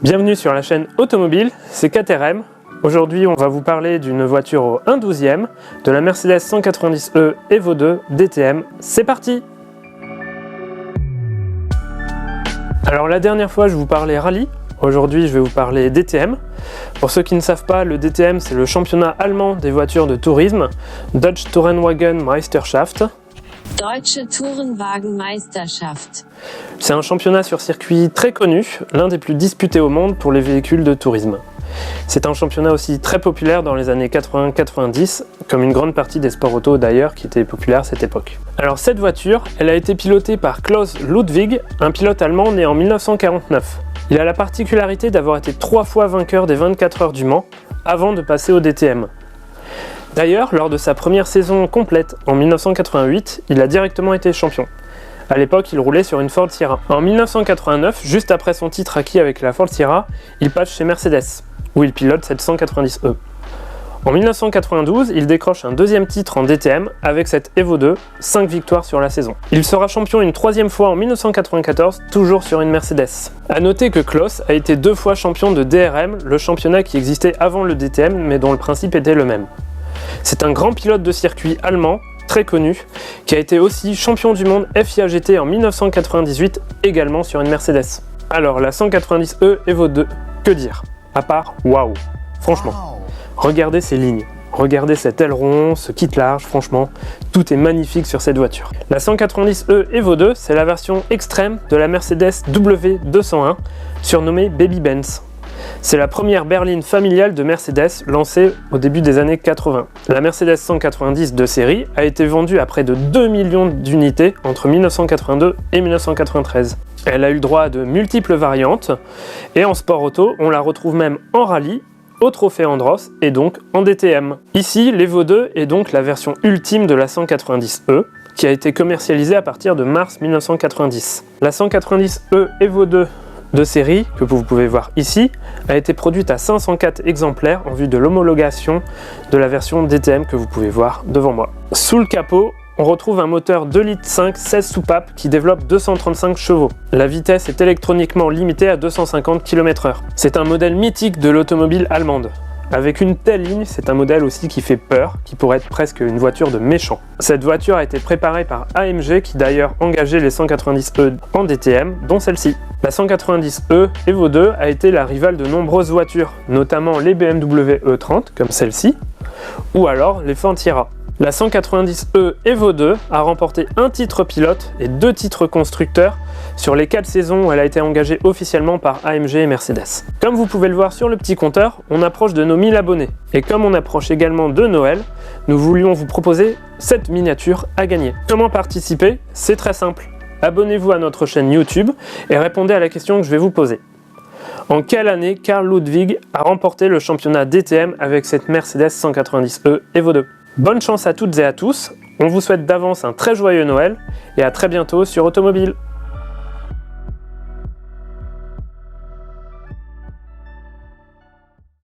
Bienvenue sur la chaîne Automobile, c'est Caterham. Aujourd'hui on va vous parler d'une voiture au 1/12e, de la Mercedes 190e Evo 2 DTM. C'est parti! Alors la dernière fois je vous parlais rallye, aujourd'hui je vais vous parler DTM. Pour ceux qui ne savent pas, le DTM c'est le championnat allemand des voitures de tourisme, Deutsche Tourenwagen Meisterschaft. Deutsche Tourenwagen-Meisterschaft. C'est un championnat sur circuit très connu, l'un des plus disputés au monde pour les véhicules de tourisme. C'est un championnat aussi très populaire dans les années 80-90, comme une grande partie des sports auto d'ailleurs qui étaient populaires à cette époque. Alors cette voiture, elle a été pilotée par Klaus Ludwig, un pilote allemand né en 1949. Il a la particularité d'avoir été 3 fois vainqueur des 24 heures du Mans, avant de passer au DTM. D'ailleurs, lors de sa première saison complète en 1988, il a directement été champion. À l'époque, il roulait sur une Ford Sierra. En 1989, juste après son titre acquis avec la Ford Sierra, il passe chez Mercedes, où il pilote cette 190e. En 1992, il décroche un deuxième titre en DTM avec cette Evo 2, 5 victoires sur la saison. Il sera champion une troisième fois en 1994, toujours sur une Mercedes. A noter que Klaus a été 2 fois champion de DRM, le championnat qui existait avant le DTM, mais dont le principe était le même. C'est un grand pilote de circuit allemand, très connu, qui a été aussi champion du monde FIA GT en 1998, également sur une Mercedes. Alors la 190e Evo 2, que dire? À part waouh! Franchement, regardez ces lignes, regardez cet aileron, ce kit large, franchement, tout est magnifique sur cette voiture. La 190e Evo 2, c'est la version extrême de la Mercedes W201, surnommée Baby Benz. C'est la première berline familiale de Mercedes lancée au début des années 80. La Mercedes 190 de série a été vendue à près de 2 millions d'unités entre 1982 et 1993. Elle a eu le droit à de multiples variantes et en sport auto, on la retrouve même en rallye, au trophée Andros et donc en DTM. Ici, l'Evo 2 est donc la version ultime de la 190e qui a été commercialisée à partir de mars 1990. La 190e Evo 2 de série, que vous pouvez voir ici, a été produite à 504 exemplaires en vue de l'homologation de la version DTM que vous pouvez voir devant moi. Sous le capot, on retrouve un moteur 2,5 litres 16 soupapes qui développe 235 chevaux. La vitesse est électroniquement limitée à 250 km/h. C'est un modèle mythique de l'automobile allemande. Avec une telle ligne, c'est un modèle aussi qui fait peur, qui pourrait être presque une voiture de méchant. Cette voiture a été préparée par AMG qui d'ailleurs engageait les 190e en DTM, dont celle-ci. La 190e Evo 2 a été la rivale de nombreuses voitures, notamment les BMW E30 comme celle-ci, ou alors les Ford Sierra. La 190e Evo 2 a remporté un titre pilote et 2 titres constructeurs sur les 4 saisons où elle a été engagée officiellement par AMG et Mercedes. Comme vous pouvez le voir sur le petit compteur, on approche de nos 1000 abonnés. Et comme on approche également de Noël, nous voulions vous proposer cette miniature à gagner. Comment participer? C'est très simple. Abonnez-vous à notre chaîne YouTube et répondez à la question que je vais vous poser. En quelle année Karl Ludwig a remporté le championnat DTM avec cette Mercedes 190e Evo 2? Bonne chance à toutes et à tous, on vous souhaite d'avance un très joyeux Noël et à très bientôt sur Automobile.